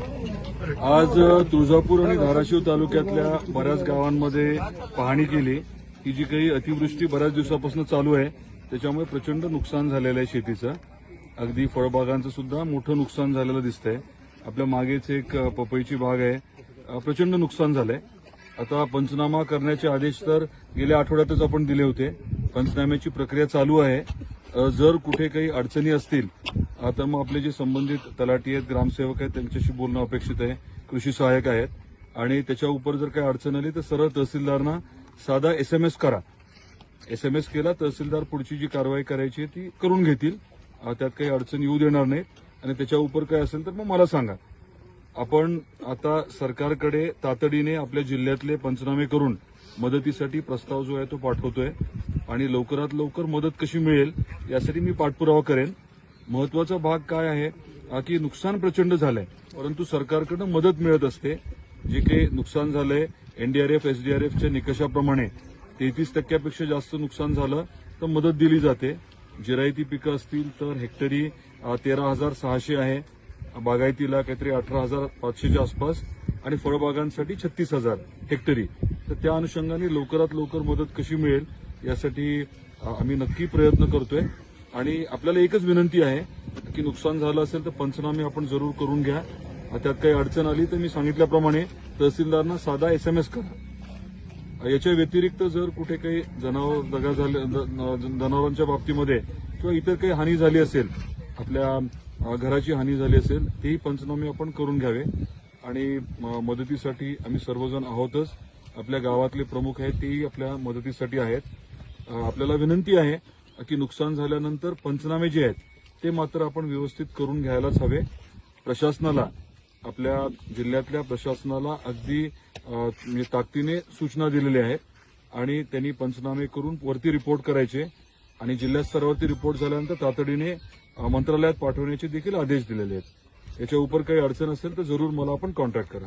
आज तुळजापूर आणि धाराशिव तालुक्यातल्या बऱ्याच गावांमध्ये पाहणी केली की जी काही अतिवृष्टी बऱ्याच दिवसापासून चालू आहे त्याच्यामुळे प्रचंड नुकसान झालेलं आहे शेतीचं. अगदी फळबागांचं सुद्धा मोठं नुकसान झालेलं दिसतंय. आपल्या मागेच एक पपईची बाग आहे, प्रचंड नुकसान झालंय. आता पंचनामा करण्याचे आदेश तर गेल्या आठवड्यातच आपण दिले होते. पंचनाम्याची प्रक्रिया चालू आहे. जर कुठे काही अडचणी असतील तर मग आपले जे संबंधित तलाठी आहेत, ग्रामसेवक आहेत, त्यांच्याशी बोलणं अपेक्षित आहे. कृषी सहाय्यक आहेत आणि त्याच्या उपर जर काही अडचण आली तर सरळ तहसीलदारांना साधा एसएमएस करा. एसएमएस केला तहसीलदार पुढची जी कारवाई करायची ती करून घेतील. त्यात काही अडचण येऊ देणार नाहीत आणि त्याच्या उपर काय असेल तर मग मला सांगा. आपण आता सरकारकडे तातडीने आपल्या जिल्ह्यातले पंचनामे करून मदतीसाठी प्रस्ताव जो आहे तो पाठवतोय आणि लवकरात लवकर मदत कशी मिळेल यासाठी मी पाठपुरावा करेन. महत्वाचा भाग काय आहे की नुकसान प्रचंड झालंय परंतु सरकारकडून मदत मिळत असते. जे काही नुकसान झालंय एनडीआरएफ एसडीआरएफच्या निकषाप्रमाणे 33% जास्त नुकसान झालं तर मदत दिली जाते. जिरायती पिकं असतील तर हेक्टरी 13,600 आहे, बागायतीला काहीतरी 18,500च्या आसपास आणि फळबागांसाठी 36,000 हेक्टरी. तर त्या अनुषंगाने लवकरात लवकर मदत कशी मिळेल यासाठी आम्ही नक्की प्रयत्न करतोय आणि आपल्याला एकच विनंती आहे की नुकसान झालं असेल तर पंचनामे आपण जरूर करून घ्या. त्यात काही अडचण आली तर मी सांगितल्याप्रमाणे तहसीलदारांना साधा एसएमएस करा. याच्या व्यतिरिक्त जर कुठे काही जनावरांच्या बाबतीमध्ये किंवा इतर काही हानी झाली असेल, आपल्या घराची हानी झाली असेल, तेही पंचनामे आपण करून घ्यावे आणि मदतीसाठी आम्ही सर्वजण आहोतच. आपल्या गावातले प्रमुख आहेत तेही आपल्या मदतीसाठी आहेत. आपल्याला विनंती आहे की नुकसान झाल्यानंतर पंचनामे जे आहेत ते मात्र आपण व्यवस्थित करून घ्यायलाच हवे. प्रशासनाला, आपल्या जिल्ह्यातल्या प्रशासनाला अगदी ताकदीने सूचना दिलेल्या आहेत आणि त्यांनी पंचनामे करून वरती रिपोर्ट करायचे आणि जिल्ह्यात स्तरावरती रिपोर्ट झाल्यानंतर तातडीने मंत्रालयात पाठवण्याचे देखील आदेश दिलेले आहेत. याच्या उपर काही अडचण असेल तर जरूर मला आपण कॉन्टॅक्ट करा.